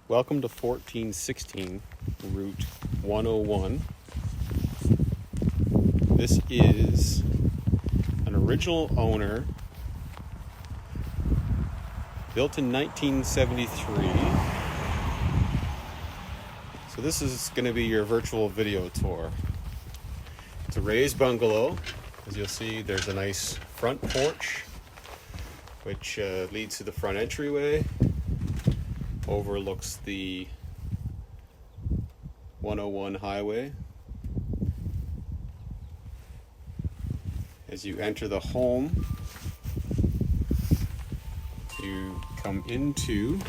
Welcome to 1416 Route 101. This is an original owner, built in 1973. So this is going to be your virtual video tour. It's a raised bungalow. As you'll see, there's a nice front porch, which leads to the front entryway. Overlooks the 101 highway. As you enter the home, you come into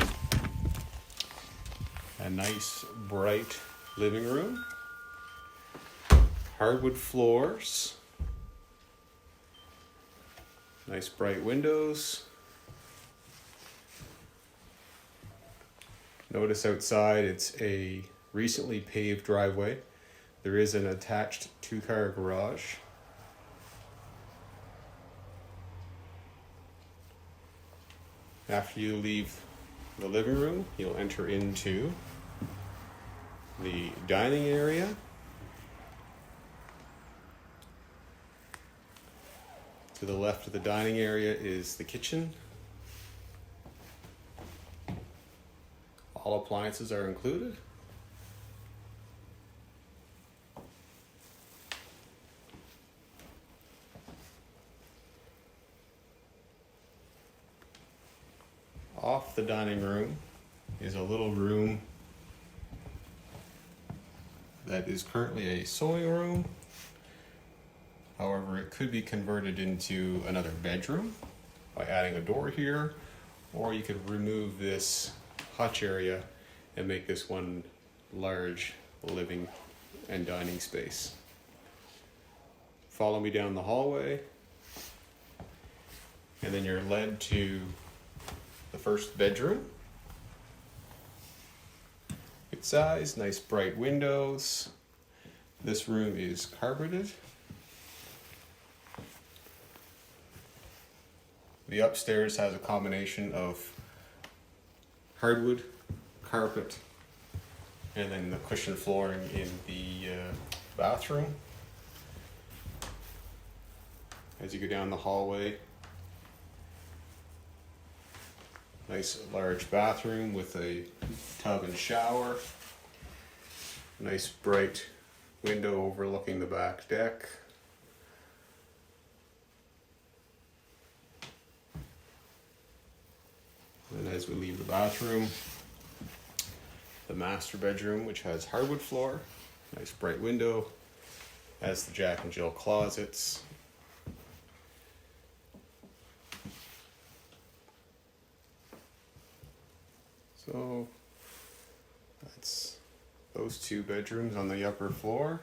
a nice bright living room, hardwood floors, nice bright windows. Notice outside it's a recently paved driveway. There is an attached two-car garage. After you leave the living room, you'll enter into the dining area. To the left of the dining area is the kitchen. All appliances are included. Off the dining room is a little room that is currently a sewing room. However, it could be converted into another bedroom by adding a door here, or you could remove this hutch area and make this one large living and dining space. Follow me down the hallway, and then you're led to the first bedroom. Good size, nice bright windows. This room is carpeted. The upstairs has a combination of hardwood, carpet, and then the cushion flooring in the bathroom. As you go down the hallway, nice large bathroom with a tub and shower. Nice bright window overlooking the back deck. And as we leave the bathroom, the master bedroom, which has hardwood floor, nice bright window, has the Jack and Jill closets. So that's those two bedrooms on the upper floor.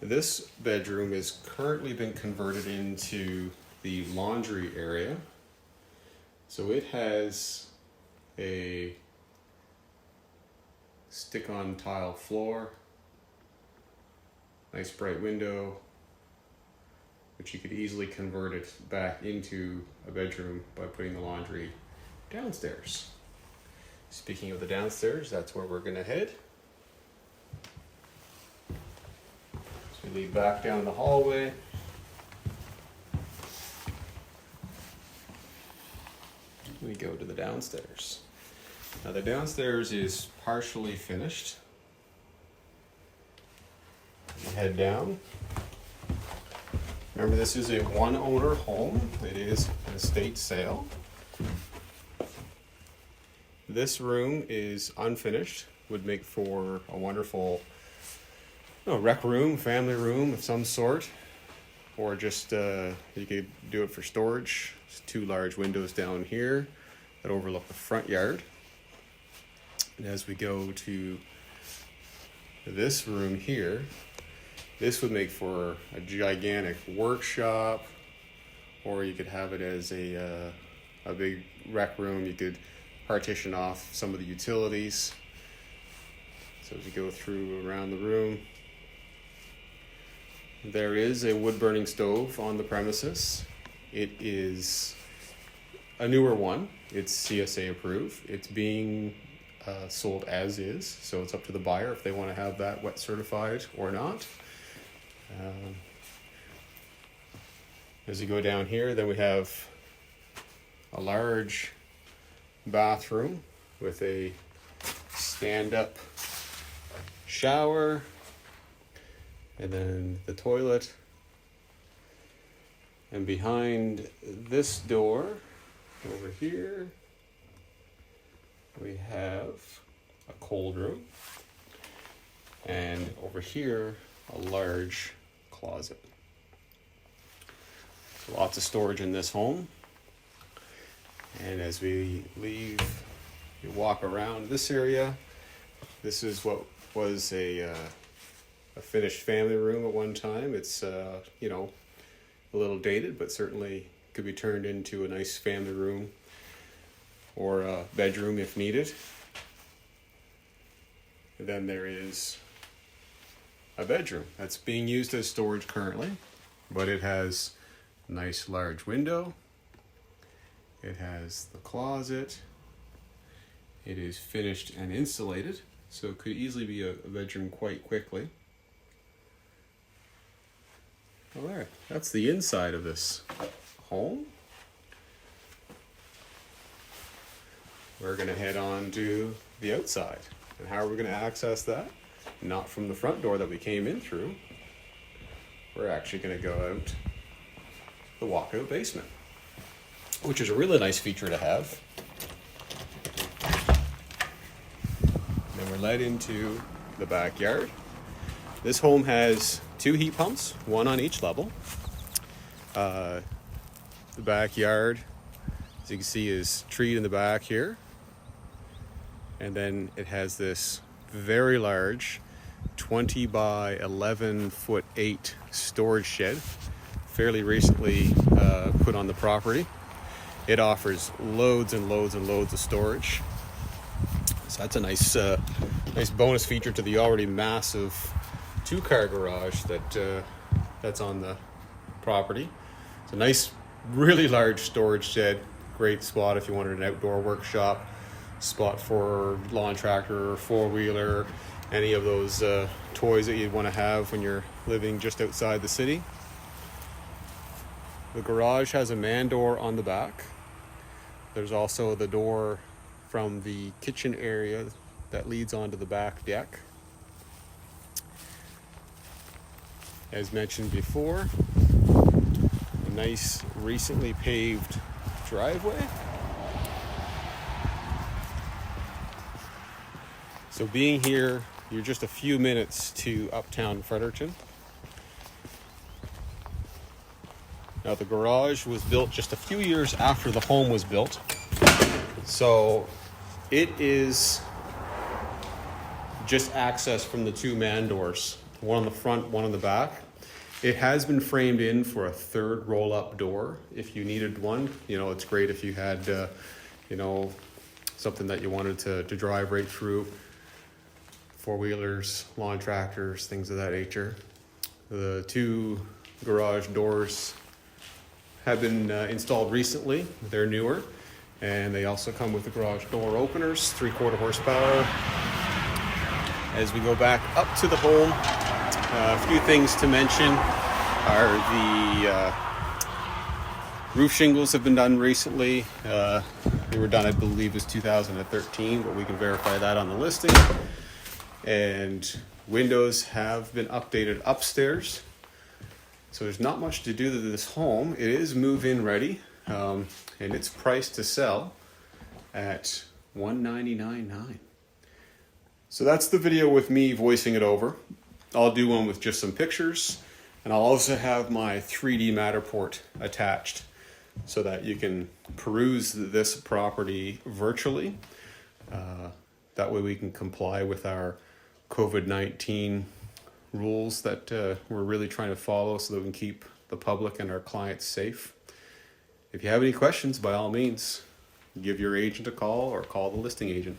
This bedroom has currently been converted into the laundry area. So it has a stick-on tile floor, nice bright window, which you could easily convert it back into a bedroom by putting the laundry downstairs. Speaking of the downstairs, that's where we're gonna head. So we lead back down the hallway. We go to the downstairs. Now the downstairs is partially finished. We head down. Remember, this is a one-owner home. It is an estate sale. This room is unfinished. Would make for a wonderful rec room, family room of some sort, or just you could do it for storage. There's two large windows down here that overlook the front yard. And as we go to this room here, this would make for a gigantic workshop, or you could have it as a big rec room. You could partition off some of the utilities. So as you go through around the room, there is a wood-burning stove on the premises. It is a newer one. It's CSA approved. It's being sold as is, so it's up to the buyer if they want to have that wet certified or not. As you go down here, then we have a large bathroom with a stand-up shower, and then the toilet. And behind this door over here, we have a cold room, and over here a large closet. So lots of storage in this home. And as we leave, you walk around this area. This is what was a finished family room at one time. It's you know, a little dated, but certainly could be turned into a nice family room or a bedroom if needed. And then there is a bedroom that's being used as storage currently, but it has a nice large window. It has the closet. It is finished and insulated, so it could easily be a bedroom quite quickly. All right, that's the inside of this home. We're gonna head on to the outside. And how are we gonna access that? Not from the front door that we came in through. We're actually gonna go out the walkout basement, which is a really nice feature to have. Then we're led into the backyard. This home has 2 heat pumps, 1 on each level. The backyard, as you can see, is treed in the back here. And then it has this very large 20 by 11 foot 8 storage shed, fairly recently put on the property. It offers loads and loads and loads of storage. So that's a nice bonus feature to the already massive 2-car garage that's on the property. It's a nice, really large storage shed. Great spot if you wanted an outdoor workshop, spot for lawn tractor or 4-wheeler, any of those toys that you'd want to have when you're living just outside the city. The garage has a man door on the back. There's also the door from the kitchen area that leads onto the back deck. As mentioned before, a nice recently paved driveway. So being here, you're just a few minutes to uptown Fredericton. Now the garage was built just a few years after the home was built. So it is just access from the 2 man doors, one on the front, one on the back. It has been framed in for a 3rd roll-up door if you needed one. You know, it's great if you had, you know, something that you wanted to drive right through. 4-wheelers, lawn tractors, things of that nature. The 2 garage doors have been installed recently. They're newer, and they also come with the garage door openers, 3/4 horsepower. As we go back up to the home, a few things to mention are the roof shingles have been done recently. They were done, I believe, it was 2013, but we can verify that on the listing. And windows have been updated upstairs. So there's not much to do to this home. It is move-in ready, and it's priced to sell at $199,900. So that's the video with me voicing it over. I'll do one with just some pictures, and I'll also have my 3D Matterport attached so that you can peruse this property virtually. That way we can comply with our COVID-19 rules that we're really trying to follow so that we can keep the public and our clients safe. If you have any questions, by all means, give your agent a call or call the listing agent.